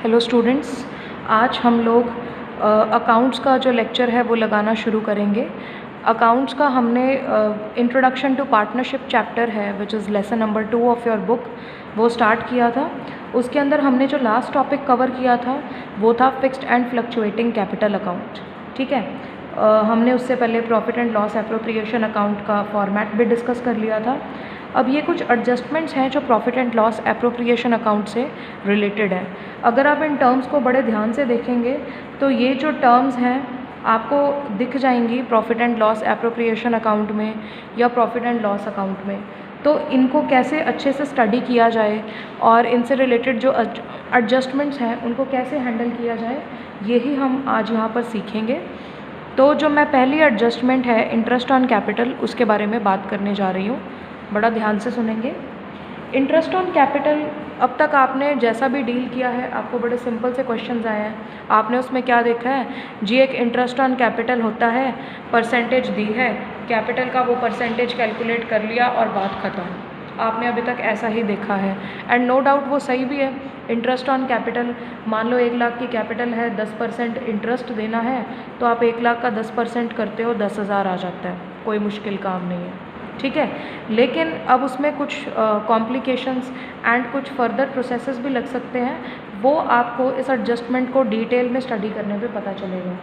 Hello students, आज हम लोग अकाउंट्स का जो लेक्चर है वो लगाना शुरू करेंगे। अकाउंट्स का हमने इंट्रोडक्शन टू पार्टनरशिप चैप्टर है which is lesson number 2 of your book, वो स्टार्ट किया था। उसके अंदर हमने जो लास्ट टॉपिक कवर किया था वो था fixed and fluctuating capital account. ठीक है, हमने उससे पहले profit and loss appropriation account का फॉर्मेट भी डिस्कस कर लिया था। अब ये कुछ एडजस्टमेंट्स हैं जो profit and loss appropriation account से रिलेटेड है। अगर आप इन टर्म्स को बड़े ध्यान से देखेंगे तो ये जो टर्म्स हैं आपको दिख जाएंगी profit and loss appropriation account में या प्रॉफिट एंड लॉस अकाउंट में। तो इनको कैसे अच्छे से स्टडी किया जाए और इनसे रिलेटेड जो एडजस्टमेंट्स हैं उनको कैसे हैंडल किया जाए, यही हम आज यहाँ पर सीखेंगे। तो जो मैं पहली एडजस्टमेंट है इंटरेस्ट ऑन कैपिटल, उसके बारे में बात करने जा रही हूँ। बड़ा ध्यान से सुनेंगे। इंटरेस्ट ऑन कैपिटल, अब तक आपने जैसा भी डील किया है आपको बड़े सिंपल से क्वेश्चंस आए हैं। आपने उसमें क्या देखा है जी, एक इंटरेस्ट ऑन कैपिटल होता है, परसेंटेज दी है, कैपिटल का वो परसेंटेज कैलकुलेट कर लिया और बात ख़त्म। आपने अभी तक ऐसा ही देखा है एंड नो डाउट वो सही भी है। इंटरेस्ट ऑन कैपिटल, मान लो 1 लाख की कैपिटल है, 10% इंटरेस्ट देना है तो आप 1 लाख का 10% करते हो, 10,000 आ जाता है, कोई मुश्किल काम नहीं है। ठीक है, लेकिन अब उसमें कुछ कॉम्प्लिकेशंस एंड कुछ फर्दर प्रोसेसेस भी लग सकते हैं, वो आपको इस एडजस्टमेंट को डिटेल में स्टडी करने पे पता चलेगा।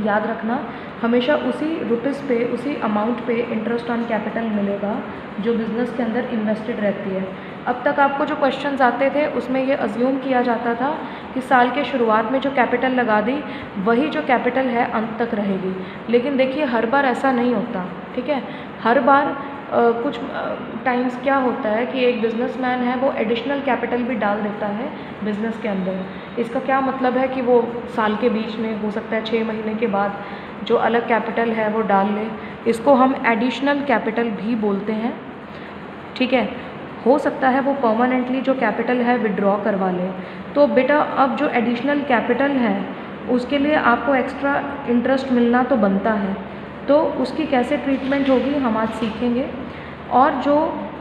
याद रखना, हमेशा उसी रुपीज़ पे, उसी अमाउंट पे इंटरेस्ट ऑन कैपिटल मिलेगा जो बिज़नेस के अंदर इन्वेस्टेड रहती है। अब तक आपको जो क्वेश्चंस आते थे उसमें ये अज्यूम किया जाता था कि साल के शुरुआत में जो कैपिटल लगा दी वही जो कैपिटल है अंत तक रहेगी, लेकिन देखिए हर बार ऐसा नहीं होता। ठीक है, हर बार कुछ टाइम्स क्या होता है कि एक बिजनेसमैन है वो एडिशनल कैपिटल भी डाल देता है बिज़नेस के अंदर। इसका क्या मतलब है कि वो साल के बीच में, हो सकता है 6 महीने के बाद, जो अलग कैपिटल है वो डाल ले। इसको हम एडिशनल कैपिटल भी बोलते हैं। ठीक है, हो सकता है वो परमानेंटली जो कैपिटल है विड्रॉ करवा ले। तो बेटा अब जो एडिशनल कैपिटल है उसके लिए आपको एक्स्ट्रा इंटरेस्ट मिलना तो बनता है, तो उसकी कैसे ट्रीटमेंट होगी हम आज सीखेंगे। और जो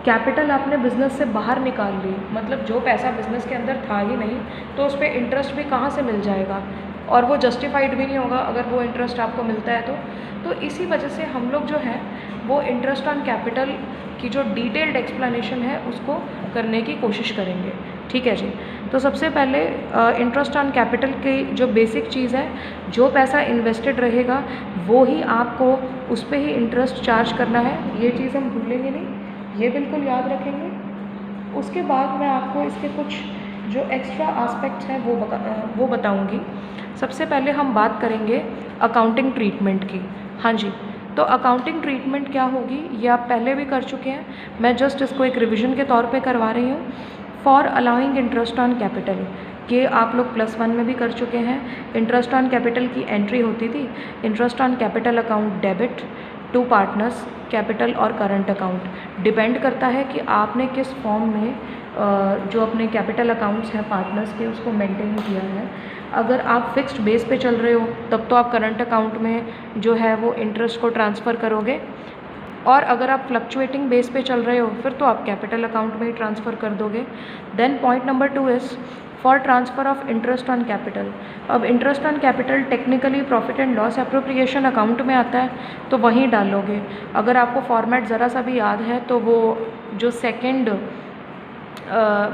कैपिटल आपने बिज़नेस से बाहर निकाल ली, मतलब जो पैसा बिज़नेस के अंदर था ही नहीं, तो उस पर इंटरेस्ट भी कहाँ से मिल जाएगा, और वो जस्टिफाइड भी नहीं होगा अगर वो इंटरेस्ट आपको मिलता है तो इसी वजह से हम लोग जो है वो इंटरेस्ट ऑन कैपिटल की जो डिटेल्ड एक्सप्लेनेशन है उसको करने की कोशिश करेंगे। ठीक है जी, तो सबसे पहले इंटरेस्ट ऑन कैपिटल की जो बेसिक चीज़ है, जो पैसा इन्वेस्टेड रहेगा वो ही आपको उस पर ही इंटरेस्ट चार्ज करना है। ये चीज़ हम भूलेंगे नहीं, ये बिल्कुल याद रखेंगे। उसके बाद मैं आपको इसके कुछ जो एक्स्ट्रा आस्पेक्ट्स हैं वो बताऊंगी। सबसे पहले हम बात करेंगे अकाउंटिंग ट्रीटमेंट की। हाँ जी, तो अकाउंटिंग ट्रीटमेंट क्या होगी ये आप पहले भी कर चुके हैं, मैं जस्ट इसको एक रिवीजन के तौर पे करवा रही हूँ। For allowing interest on capital, ये आप लोग +1 में भी कर चुके हैं। इंटरेस्ट ऑन कैपिटल की एंट्री होती थी, interest on capital account debit to partners, capital और करंट अकाउंट। डिपेंड करता है कि आपने किस फॉर्म में जो अपने कैपिटल अकाउंट्स हैं पार्टनर्स के उसको मेंटेन किया है। अगर आप फिक्स्ड बेस पे चल रहे हो तब तो आप करंट अकाउंट में जो है वो इंटरेस्ट को ट्रांसफ़र करोगे, और अगर आप फ्लक्चुएटिंग बेस पे चल रहे हो फिर तो आप कैपिटल अकाउंट में ही ट्रांसफ़र कर दोगे। Then point number 2 is for transfer of interest on capital. अब interest on capital technically profit and loss appropriation account में आता है तो वहीं डालोगे। अगर आपको फॉर्मेट ज़रा सा भी याद है तो वो जो सेकेंड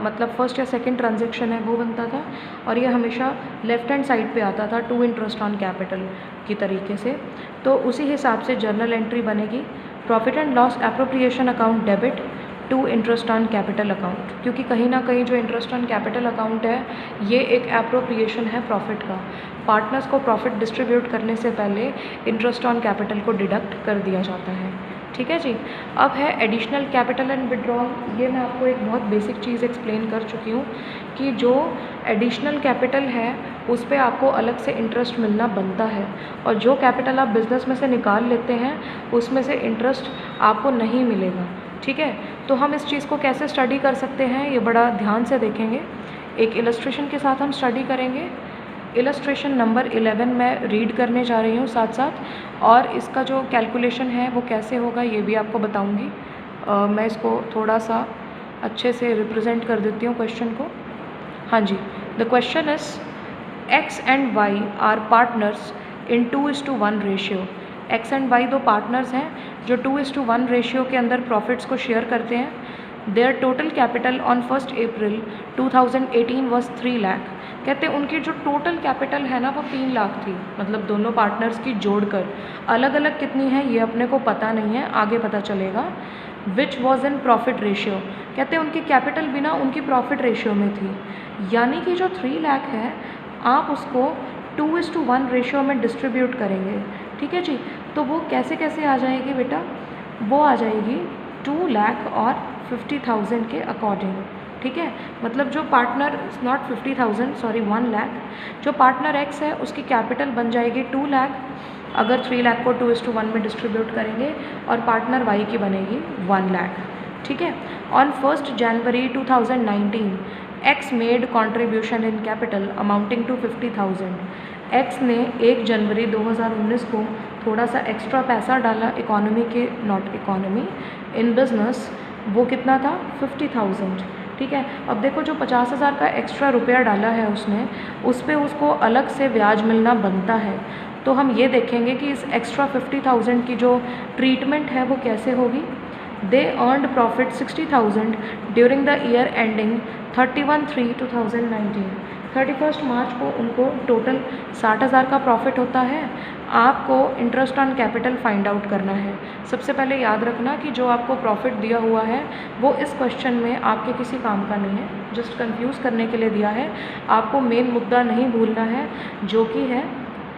मतलब फर्स्ट या सेकंड ट्रांजैक्शन है वो बनता था, और ये हमेशा लेफ़्ट हैंड साइड पे आता था टू इंटरेस्ट ऑन कैपिटल की तरीके से। तो उसी हिसाब से जर्नल एंट्री बनेगी, profit and loss appropriation account debit to interest on capital account, क्योंकि कहीं ना कहीं जो इंटरेस्ट ऑन कैपिटल अकाउंट है ये एक एप्रोप्रिएशन है प्रॉफिट का। पार्टनर्स को प्रॉफिट डिस्ट्रीब्यूट करने से पहले इंटरेस्ट ऑन कैपिटल को डिडक्ट कर दिया जाता है। ठीक है जी, अब है एडिशनल कैपिटल एंड विड्रॉल। ये मैं आपको एक बहुत बेसिक चीज़ एक्सप्लेन कर चुकी हूँ कि जो एडिशनल कैपिटल है उस पर आपको अलग से इंटरेस्ट मिलना बनता है, और जो कैपिटल आप बिज़नेस में से निकाल लेते हैं उसमें से इंटरेस्ट आपको नहीं मिलेगा। ठीक है, तो हम इस चीज़ को कैसे स्टडी कर सकते हैं ये बड़ा ध्यान से देखेंगे। एक इलस्ट्रेशन के साथ हम स्टडी करेंगे। इलस्ट्रेशन नंबर 11 मैं रीड करने जा रही हूँ साथ साथ, और इसका जो कैलकुलेशन है वो कैसे होगा ये भी आपको बताऊँगी। मैं इसको थोड़ा सा अच्छे से रिप्रेजेंट कर देती हूँ क्वेश्चन को। हाँ जी, the question is X and Y are partners in 2:1 ratio. X and Y दो पार्टनर्स हैं जो 2:1 रेशियो के अंदर प्रॉफिट्स को शेयर करते हैं। Their total capital on 1 April 2018 was 3 lakh. कहते हैं उनकी जो टोटल कैपिटल है ना वो 3 लाख थी, मतलब दोनों पार्टनर्स की जोड़कर। अलग अलग कितनी है ये अपने को पता नहीं है, आगे पता चलेगा। Which was in profit ratio, कहते हैं उनकी कैपिटल भी ना उनकी प्रॉफिट रेशियो में थी। यानी कि जो 3 लाख है आप उसको 2:1 रेशियो में डिस्ट्रीब्यूट करेंगे। ठीक है जी, तो वो कैसे कैसे आ जाएगी बेटा, वो आ जाएगी 2 लाख और 50,000 के अकॉर्डिंग। ठीक है, मतलब जो पार्टनर नॉट 50,000 सॉरी 1 लाख, जो पार्टनर एक्स है उसकी कैपिटल बन जाएगी 2 लाख अगर 3 लाख को 2:1 में डिस्ट्रीब्यूट करेंगे, और पार्टनर वाई की बनेगी 1 लाख। ठीक है, on 1 January 2019 X made contribution in capital amounting to 50,000। X ने 1 जनवरी 2019 को थोड़ा सा एक्स्ट्रा पैसा डाला इकोनॉमी के, नॉट इकोनॉमी, इन बिजनेस। वो कितना था 50,000। ठीक है, अब देखो जो 50,000 का एक्स्ट्रा रुपया डाला है उसने, उस पर उसको अलग से ब्याज मिलना बनता है। तो हम ये देखेंगे कि इस एक्स्ट्रा 50,000 की जो ट्रीटमेंट है वो कैसे होगी। They earned profit 60,000 during the year ending 31/3/2019। 31 मार्च को उनको टोटल 60,000 का प्रॉफिट होता है। आपको interest on capital find out करना है। सबसे पहले याद रखना कि जो आपको प्रॉफिट दिया हुआ है वो इस क्वेश्चन में आपके किसी काम का नहीं है, जस्ट कंफ्यूज करने के लिए दिया है। आपको मेन मुद्दा नहीं भूलना है जो कि है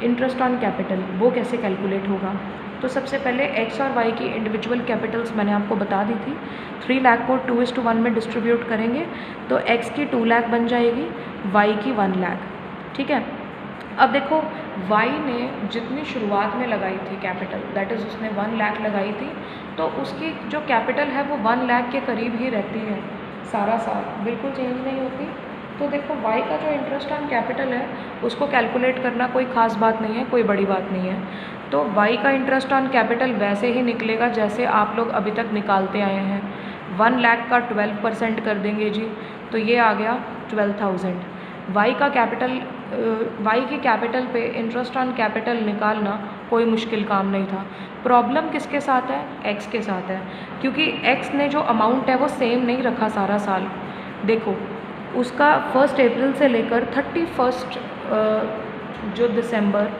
इंटरेस्ट ऑन कैपिटल, वो कैसे कैलकुलेट होगा। तो सबसे पहले एक्स और वाई की इंडिविजुअल कैपिटल्स मैंने आपको बता दी थी। 3 लाख को 2:1 में डिस्ट्रीब्यूट करेंगे तो एक्स की 2 लाख बन जाएगी, वाई की 1 लाख। ठीक है, अब देखो वाई ने जितनी शुरुआत में लगाई थी कैपिटल, दैट इज़ उसने 1 लाख लगाई थी, तो उसकी जो कैपिटल है वो 1 लाख के करीब ही रहती है सारा साल, बिल्कुल चेंज नहीं होती। तो देखो वाई का जो इंटरेस्ट ऑन कैपिटल है उसको कैलकुलेट करना कोई ख़ास बात नहीं है, कोई बड़ी बात नहीं है। तो वाई का इंटरेस्ट ऑन कैपिटल वैसे ही निकलेगा जैसे आप लोग अभी तक निकालते आए हैं। 1 लाख का 12% कर देंगे जी, तो ये आ गया 12,000। वाई का कैपिटल, वाई की कैपिटल पे इंटरेस्ट ऑन कैपिटल निकालना कोई मुश्किल काम नहीं था। प्रॉब्लम किसके साथ है, एक्स के साथ है, क्योंकि एक्स ने जो अमाउंट है वो सेम नहीं रखा सारा साल। देखो उसका 1 अप्रैल से लेकर 31 जो दिसंबर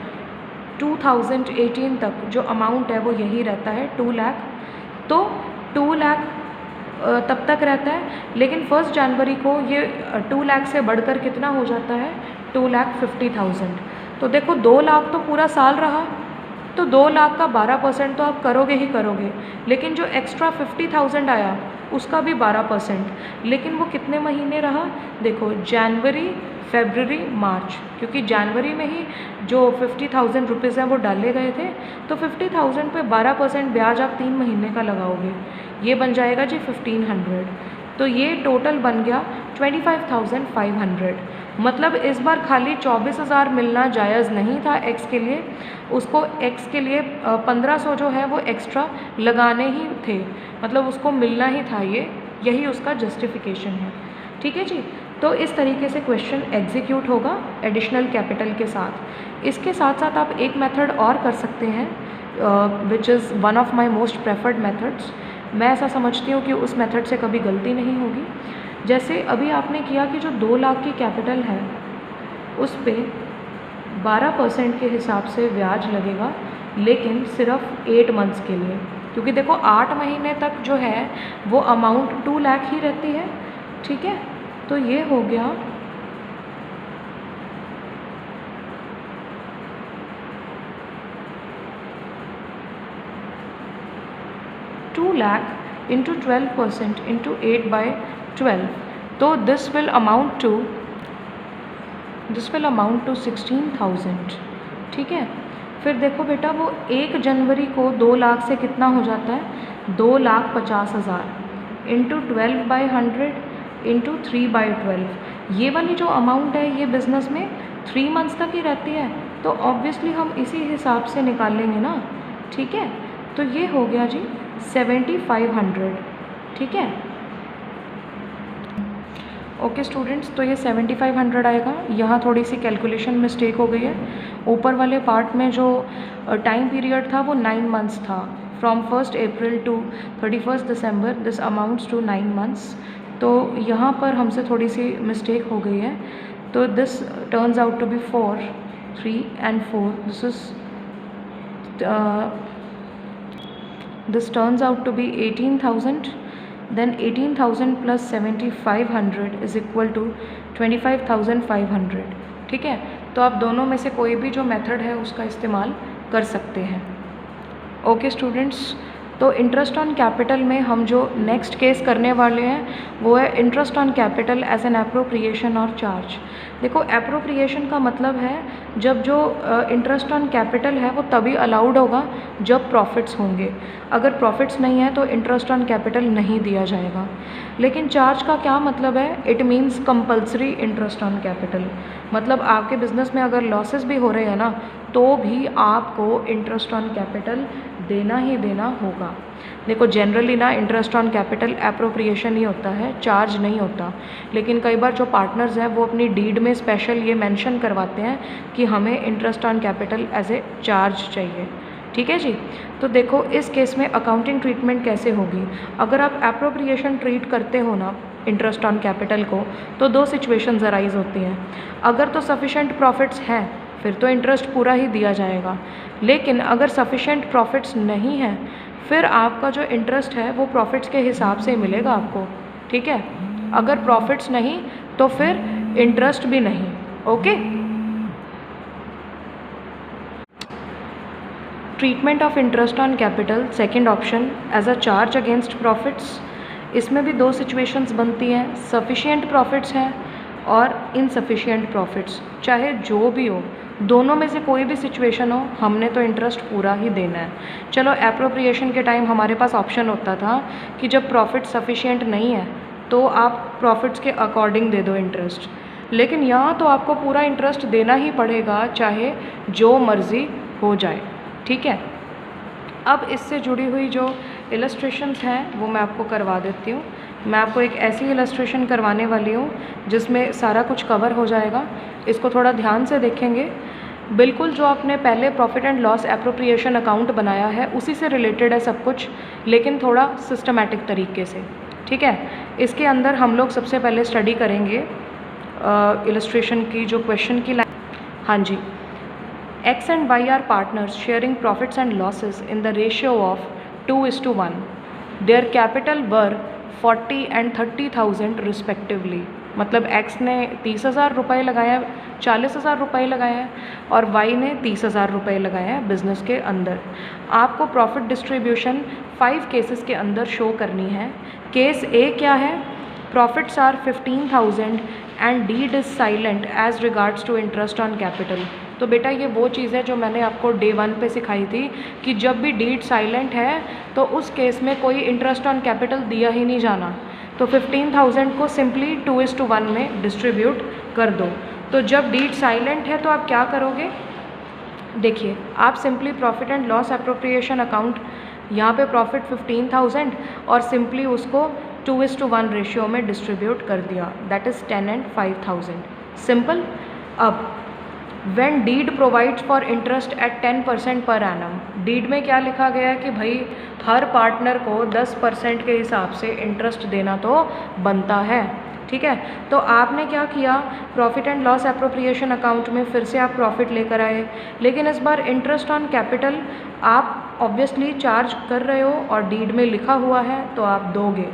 2018 तक जो अमाउंट है वो यही रहता है 2 लाख। तो 2 लाख तब तक रहता है, लेकिन 1 जनवरी को ये 2 लाख से बढ़कर कितना हो जाता है 2,50,000। तो देखो 2 लाख तो पूरा साल रहा, तो 2 लाख का 12% तो आप करोगे ही करोगे, लेकिन जो एक्स्ट्रा 50,000 आया उसका भी 12%, लेकिन वो कितने महीने रहा। देखो जनवरी, फरवरी, मार्च, क्योंकि जनवरी में ही जो 50,000 रुपीज़ हैं वो डाले गए थे, तो 50,000 पे 12% ब्याज आप 3 महीने का लगाओगे, ये बन जाएगा जी 1,500। तो ये टोटल बन गया 25,500। मतलब इस बार खाली 24,000 मिलना जायज़ नहीं था एक्स के लिए, उसको एक्स के लिए 1,500 जो है वो एक्स्ट्रा लगाने ही थे, मतलब उसको मिलना ही था, ये यही उसका जस्टिफिकेशन है। ठीक है जी, तो इस तरीके से क्वेश्चन एग्जीक्यूट होगा एडिशनल कैपिटल के साथ। इसके साथ साथ आप एक मेथड और कर सकते हैं which is one of my most preferred methods. मैं ऐसा समझती हूँ कि उस मेथड से कभी गलती नहीं होगी। जैसे अभी आपने किया कि जो 2 लाख की कैपिटल है उस पे 12% के हिसाब से ब्याज लगेगा, लेकिन सिर्फ 8 मंथ्स के लिए, क्योंकि देखो 8 महीने तक जो है वो अमाउंट 2 लाख ही रहती है। ठीक है, तो ये हो गया 2 lakh into 12% into 8/12, तो this will amount to 16,000। ठीक है, फिर देखो बेटा वो 1 जनवरी को 2 लाख से कितना हो जाता है 2,50,000 इंटू 12/100 इंटू 3/12। ये वाली जो अमाउंट है ये बिज़नेस में 3 मंथ्स तक ही रहती है, तो ऑब्वियसली हम इसी हिसाब से निकाल लेंगे ना। ठीक है, तो ये हो गया जी 7,500। ठीक है, ओके स्टूडेंट्स, तो ये 7500 आएगा। यहाँ थोड़ी सी कैलकुलेशन मिस्टेक हो गई है। ऊपर वाले पार्ट में जो टाइम पीरियड था वो 9 मंथ्स था। From 1 April to 31 December this amounts to 9 months. तो यहाँ पर हमसे थोड़ी सी मिस्टेक हो गई है। तो this turns out to be 4, 3 and 4. This turns out to be 18,000. Then 18,000 plus 7,500 is equal to 25,500. ठीक है, तो आप दोनों में से कोई भी जो मेथड है उसका इस्तेमाल कर सकते हैं। ओके स्टूडेंट्स, तो इंटरेस्ट ऑन कैपिटल में हम जो नेक्स्ट केस करने वाले हैं वो है interest on capital as an appropriation और चार्ज। देखो, एप्रोप्रिएशन का मतलब है जब जो इंटरेस्ट ऑन कैपिटल है वो तभी अलाउड होगा जब प्रॉफिट्स होंगे। अगर प्रॉफिट्स नहीं है तो इंटरेस्ट ऑन कैपिटल नहीं दिया जाएगा। लेकिन चार्ज का क्या मतलब है? It means compulsory interest on capital. मतलब आपके बिजनेस में अगर लॉसेस भी हो रहे हैं ना, तो भी आपको इंटरेस्ट ऑन कैपिटल देना ही देना होगा। देखो, जनरली ना इंटरेस्ट ऑन कैपिटल एप्रोप्रिएशन ही होता है, चार्ज नहीं होता। लेकिन कई बार जो पार्टनर्स हैं वो अपनी डीड में स्पेशल ये मेंशन करवाते हैं कि हमें interest on capital as a charge चाहिए। ठीक है जी। तो देखो, इस केस में अकाउंटिंग ट्रीटमेंट कैसे होगी? अगर आप एप्रोप्रिएशन ट्रीट करते हो ना इंटरेस्ट ऑन कैपिटल को, तो दो सिचुएशंस अराइज होती हैं। अगर तो सफिशेंट प्रॉफिट्स हैं फिर तो इंटरेस्ट पूरा ही दिया जाएगा। लेकिन अगर सफिशेंट प्रॉफिट्स नहीं हैं फिर आपका जो इंटरेस्ट है वो प्रॉफिट्स के हिसाब से मिलेगा आपको। ठीक है, अगर प्रॉफिट्स नहीं तो फिर इंटरेस्ट भी नहीं। Okay. Treatment of interest on capital, second option, as a charge against profits. इसमें भी दो सिचुएशंस बनती हैं, सफिशिएंट प्रॉफिट्स हैं और इनसफिशिएंट प्रॉफिट्स। चाहे जो भी हो, दोनों में से कोई भी सिचुएशन हो, हमने तो इंटरेस्ट पूरा ही देना है। चलो, एप्रोप्रिएशन के टाइम हमारे पास ऑप्शन होता था कि जब प्रॉफिट सफिशिएंट नहीं है तो आप प्रॉफिट्स के अकॉर्डिंग दे दो इंटरेस्ट। लेकिन यहाँ तो आपको पूरा इंटरेस्ट देना ही पड़ेगा, चाहे जो मर्ज़ी हो जाए। ठीक है। अब इससे जुड़ी हुई जो इलस्ट्रेशंस हैं वो मैं आपको करवा देती हूँ। मैं आपको एक ऐसी इलस्ट्रेशन करवाने वाली हूँ जिसमें सारा कुछ कवर हो जाएगा। इसको थोड़ा ध्यान से देखेंगे। बिल्कुल जो आपने पहले profit and loss appropriation account बनाया है उसी से रिलेटेड है सब कुछ, लेकिन थोड़ा सिस्टमैटिक तरीके से। ठीक है। इसके अंदर हम लोग सबसे पहले स्टडी करेंगे इलस्ट्रेशन की जो क्वेश्चन की लाइन। हाँ जी। X and Y are partners sharing profits and losses in the ratio of 2:1. Their capital were 40 and 30,000 respectively. मतलब X ने 30,000 रुपये लगाया, 40,000 रुपये लगाया और Y ने 30,000 रुपये लगाया है बिजनेस के अंदर। आपको प्रॉफिट डिस्ट्रीब्यूशन 5 केसेस के अंदर शो करनी है। केस ए क्या है? Profits are 15,000 and deed is silent as regards to interest on capital. तो बेटा ये वो चीज़ है जो मैंने आपको डे 1 पे सिखाई थी कि जब भी डीड साइलेंट है तो उस केस में कोई इंटरेस्ट ऑन कैपिटल दिया ही नहीं जाना। तो 15,000 को सिंपली 2:1 में डिस्ट्रीब्यूट कर दो। तो जब डीड साइलेंट है तो आप क्या करोगे? देखिए, आप simply profit and loss appropriation account, यहाँ पे प्रॉफिट 15,000 और सिंपली उसको 2:1 रेशियो में डिस्ट्रीब्यूट कर दिया, दैट इज़ 10 and 5,000। सिंपल। अब when did provides for interest eight 10% per annum, deed में क्या लिखा गया है कि भाई हर पार्टनर को 10% के हिसाब से इंटरेस्ट देना तो बनता है। ठीक है। तो आपने क्या किया, profit and loss appropriation account में फिर से आप प्रॉफिट लेकर आए, लेकिन इस बार इंटरेस्ट ऑन कैपिटल आप ऑब्वियसली चार्ज कर रहे हो और डीड में लिखा हुआ है तो आप दोगे।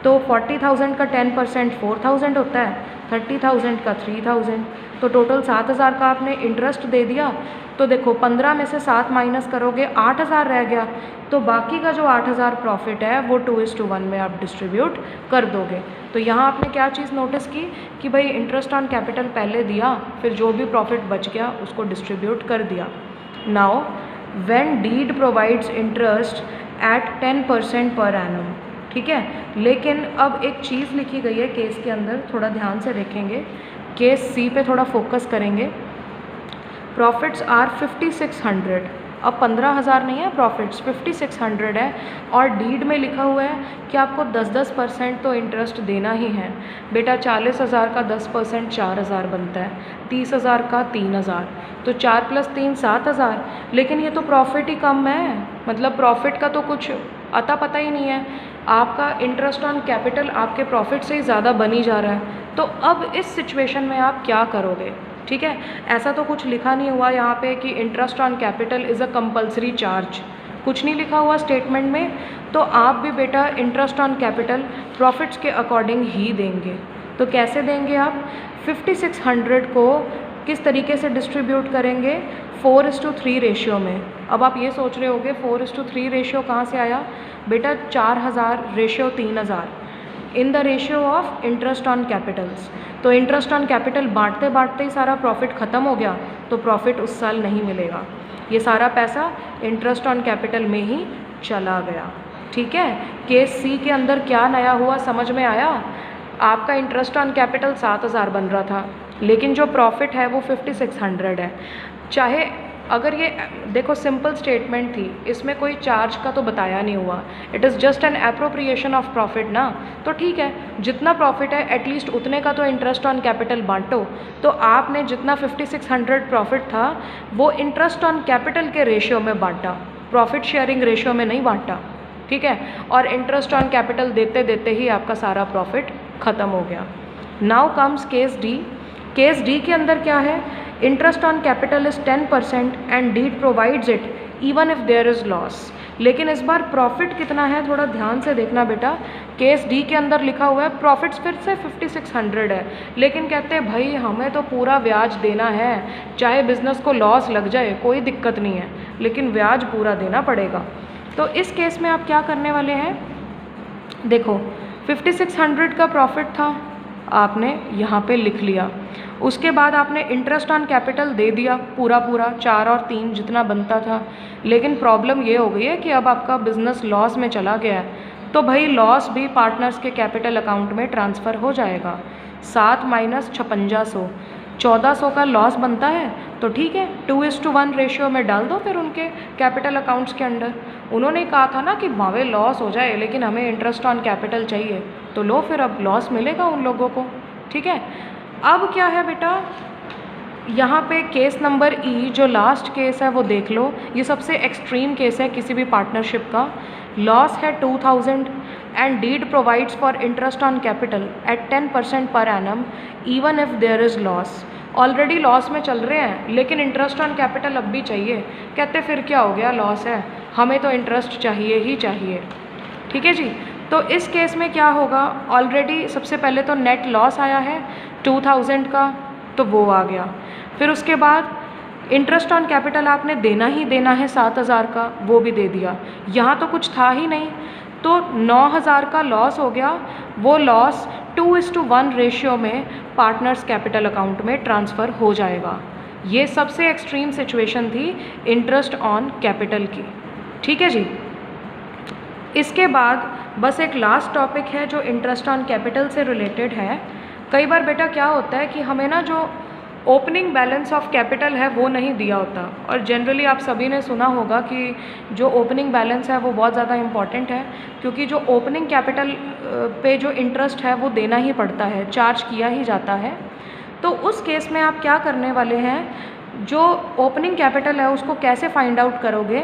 तो 40,000 का 10% 4,000 होता है, 30,000 का 3,000, तो टोटल 7,000 का आपने इंटरेस्ट दे दिया। तो देखो 15 में से 7 माइनस करोगे 8,000 रह गया, तो बाकी का जो 8,000 प्रॉफिट है वो 2:1 में आप डिस्ट्रीब्यूट कर दोगे। तो यहाँ आपने क्या चीज़ नोटिस की कि भाई इंटरेस्ट ऑन कैपिटल पहले दिया, फिर जो भी प्रॉफिट बच गया उसको डिस्ट्रीब्यूट कर दिया। Now when did provides interest eight 10% per annum. ठीक है। लेकिन अब एक चीज़ लिखी गई है केस के अंदर, थोड़ा ध्यान से देखेंगे। केस सी पे थोड़ा फोकस करेंगे। प्रॉफिट्स आर 5,600 अब 15,000 नहीं है प्रॉफिट्स, 5600 है, और डीड में लिखा हुआ है कि आपको 10% तो इंटरेस्ट देना ही है। बेटा 40,000 का 10% 4,000 बनता है, 30,000 का 3,000, तो 4 + 3 7,000। लेकिन ये तो प्रॉफिट ही कम है, मतलब प्रॉफिट का तो कुछ अता पता ही नहीं है। आपका इंटरेस्ट ऑन कैपिटल आपके प्रॉफिट से ही ज़्यादा बनी जा रहा है। तो अब इस सिचुएशन में आप क्या करोगे? ठीक है, ऐसा तो कुछ लिखा नहीं हुआ यहाँ पे कि interest on capital is a compulsory charge, कुछ नहीं लिखा हुआ स्टेटमेंट में। तो आप भी बेटा इंटरेस्ट ऑन कैपिटल प्रॉफिट्स के अकॉर्डिंग ही देंगे। तो कैसे देंगे आप? 5600 को किस तरीके से डिस्ट्रीब्यूट करेंगे? 4:3 रेशियो में। अब आप ये सोच रहे होगे 4:3 रेशियो कहाँ से आया? बेटा 4000 ratio 3000 in the ratio of interest on Capitals. तो इंटरेस्ट ऑन कैपिटल बांटते बांटते ही सारा प्रॉफिट ख़त्म हो गया, तो प्रॉफिट उस साल नहीं मिलेगा। ये सारा पैसा इंटरेस्ट ऑन कैपिटल में ही चला गया। ठीक है, केस सी के अंदर क्या नया हुआ समझ में आया? आपका इंटरेस्ट ऑन कैपिटल 7000 बन रहा था, लेकिन जो प्रॉफिट है वो 5600 है। चाहे अगर ये देखो सिंपल स्टेटमेंट थी, इसमें कोई चार्ज का तो बताया नहीं हुआ, it is just an appropriation of profit ना। तो ठीक है, जितना प्रॉफिट है एटलीस्ट उतने का तो इंटरेस्ट ऑन कैपिटल बांटो। तो आपने जितना 5600 प्रॉफिट था वो इंटरेस्ट ऑन कैपिटल के रेशियो में बांटा, प्रॉफिट शेयरिंग रेशियो में नहीं बांटा। ठीक है, और इंटरेस्ट ऑन कैपिटल देते देते ही आपका सारा प्रॉफिट ख़त्म हो गया। Now comes case D. Case D के अंदर क्या है? Interest on capital is 10% and deed provides it even if there is loss. लेकिन इस बार प्रॉफिट कितना है थोड़ा ध्यान से देखना बेटा। केस डी के अंदर लिखा हुआ है प्रॉफिट्स फिर से 5600 है, लेकिन कहते हैं भाई हमें तो पूरा ब्याज देना है, चाहे बिज़नेस को लॉस लग जाए कोई दिक्कत नहीं है, लेकिन ब्याज पूरा देना पड़ेगा। तो इस केस में आप क्या करने वाले हैं? देखो 5600 का प्रॉफिट था, आपने यहाँ पे लिख लिया। उसके बाद आपने इंटरेस्ट ऑन कैपिटल दे दिया पूरा 4 और 3 जितना बनता था। लेकिन प्रॉब्लम ये हो गई है कि अब आपका बिज़नेस लॉस में चला गया है, तो भाई लॉस भी पार्टनर्स के कैपिटल अकाउंट में ट्रांसफ़र हो जाएगा। 7 - 5600 1400 का लॉस बनता है, तो ठीक है 2:1 रेशियो में डाल दो फिर उनके कैपिटल अकाउंट्स के अंडर। उन्होंने कहा था ना कि भावे लॉस हो जाए लेकिन हमें इंटरेस्ट ऑन कैपिटल चाहिए, तो लो फिर अब लॉस मिलेगा उन लोगों को। ठीक है, अब क्या है बेटा, यहाँ पे केस नंबर ई जो लास्ट केस है वो देख लो। ये सबसे एक्सट्रीम केस है किसी भी पार्टनरशिप का। लॉस है 2000 and deed provides for interest on capital at 10% per annum even if there is loss. Already loss में चल रहे हैं लेकिन इंटरेस्ट ऑन कैपिटल अब भी चाहिए। कहते फिर क्या हो गया, लॉस है, हमें तो इंटरेस्ट चाहिए ही चाहिए। ठीक है जी, तो इस केस में क्या होगा? ऑलरेडी सबसे पहले तो नेट लॉस आया है 2000 का, तो वो आ गया। फिर उसके बाद इंटरेस्ट ऑन कैपिटल आपने देना ही देना है 7000 का, वो भी दे दिया। यहाँ तो कुछ था ही नहीं, तो 9000 का लॉस हो गया। वो लॉस 2:1 रेशियो में पार्टनर्स कैपिटल अकाउंट में ट्रांसफ़र हो जाएगा। ये सबसे एक्सट्रीम सिचुएशन थी इंटरेस्ट ऑन कैपिटल की। ठीक है जी, इसके बाद बस एक लास्ट टॉपिक है जो इंटरेस्ट ऑन कैपिटल से रिलेटेड है। कई बार बेटा क्या होता है कि हमें ना जो ओपनिंग बैलेंस ऑफ कैपिटल है वो नहीं दिया होता, और जनरली आप सभी ने सुना होगा कि जो ओपनिंग बैलेंस है वो बहुत ज़्यादा इम्पॉर्टेंट है, क्योंकि जो ओपनिंग कैपिटल पे जो इंटरेस्ट है वो देना ही पड़ता है, चार्ज किया ही जाता है। तो उस केस में आप क्या करने वाले हैं, जो ओपनिंग कैपिटल है उसको कैसे फाइंड आउट करोगे?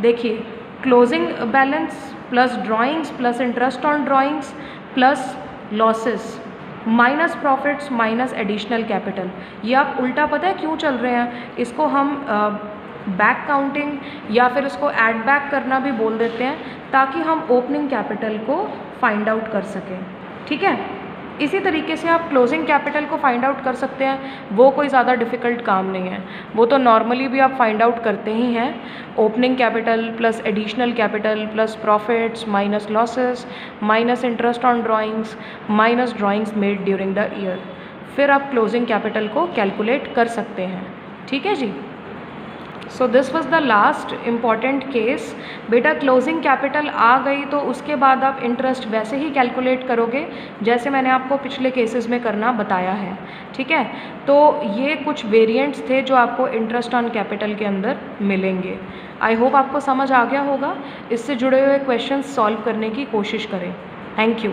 देखिए, closing balance plus drawings plus interest on drawings plus losses minus profits minus additional capital. ये आप उल्टा पता है क्यों चल रहे हैं? इसको हम बैक काउंटिंग या फिर इसको ऐड बैक करना भी बोल देते हैं, ताकि हम ओपनिंग कैपिटल को फाइंड आउट कर सकें। ठीक है, इसी तरीके से आप क्लोजिंग कैपिटल को फाइंड आउट कर सकते हैं, वो कोई ज़्यादा डिफ़िकल्ट काम नहीं है, वो तो नॉर्मली भी आप फाइंड आउट करते ही हैं। Opening capital plus additional capital plus profits minus losses minus interest on drawings minus drawings made during the year, फिर आप क्लोजिंग कैपिटल को कैलकुलेट कर सकते हैं। ठीक है जी, so this was the last important case. बेटा क्लोजिंग कैपिटल आ गई तो उसके बाद आप इंटरेस्ट वैसे ही कैलकुलेट करोगे जैसे मैंने आपको पिछले केसेस में करना बताया है, ठीक है। तो ये कुछ वेरिएंट्स थे जो आपको इंटरेस्ट ऑन कैपिटल के अंदर मिलेंगे। आई होप आपको समझ आ गया होगा। इससे जुड़े हुए क्वेश्चंस सॉल्व करने की कोशिश करें। Thank you.